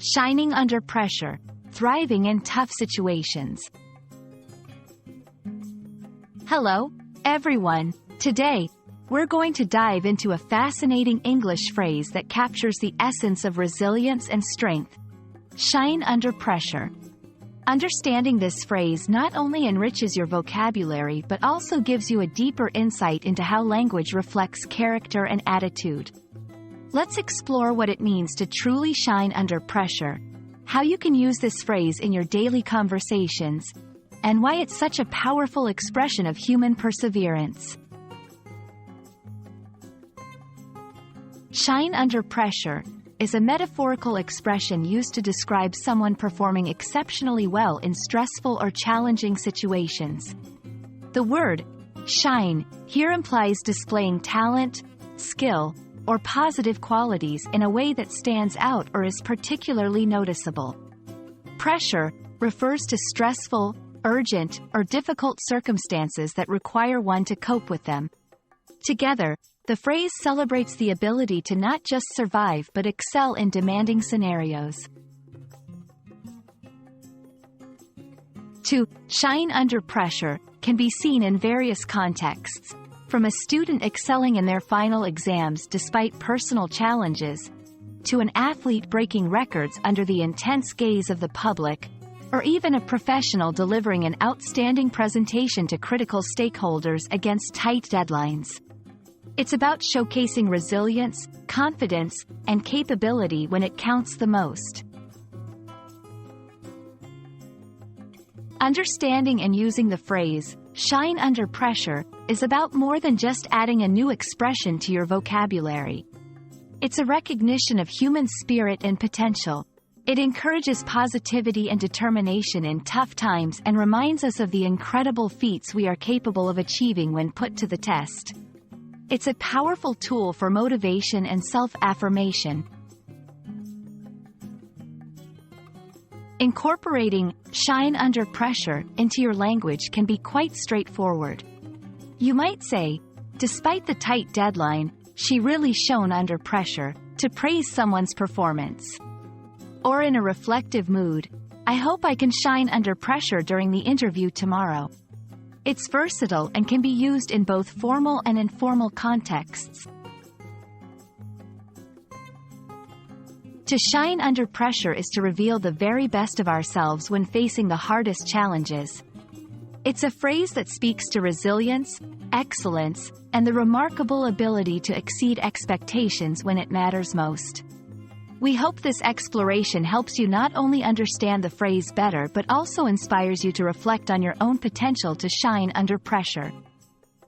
Shining under pressure, thriving in tough situations. Hello, everyone. Today, we're going to dive into a fascinating English phrase that captures the essence of resilience and strength. Shine under pressure. Understanding this phrase not only enriches your vocabulary but also gives you a deeper insight into how language reflects character and attitude. Let's explore what it means to truly shine under pressure, how you can use this phrase in your daily conversations, and why it's such a powerful expression of human perseverance. Shine under pressure is a metaphorical expression used to describe someone performing exceptionally well in stressful or challenging situations. The word shine here implies displaying talent, skill, or positive qualities in a way that stands out or is particularly noticeable. Pressure refers to stressful, urgent, or difficult circumstances that require one to cope with them. Together, the phrase celebrates the ability to not just survive but excel in demanding scenarios. To shine under pressure can be seen in various contexts, from a student excelling in their final exams despite personal challenges, to an athlete breaking records under the intense gaze of the public, or even a professional delivering an outstanding presentation to critical stakeholders against tight deadlines. It's about showcasing resilience, confidence, and capability when it counts the most. Understanding and using the phrase, shine under pressure, is about more than just adding a new expression to your vocabulary. It's a recognition of human spirit and potential. It encourages positivity and determination in tough times and reminds us of the incredible feats we are capable of achieving when put to the test. It's a powerful tool for motivation and self-affirmation. Incorporating shine under pressure into your language can be quite straightforward. You might say, despite the tight deadline, she really shone under pressure, to praise someone's performance. Or in a reflective mood, I hope I can shine under pressure during the interview tomorrow. It's versatile and can be used in both formal and informal contexts. To shine under pressure is to reveal the very best of ourselves when facing the hardest challenges. It's a phrase that speaks to resilience, excellence, and the remarkable ability to exceed expectations when it matters most. We hope this exploration helps you not only understand the phrase better but also inspires you to reflect on your own potential to shine under pressure.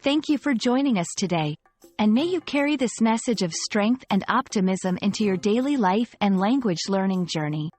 Thank you for joining us today, and may you carry this message of strength and optimism into your daily life and language learning journey.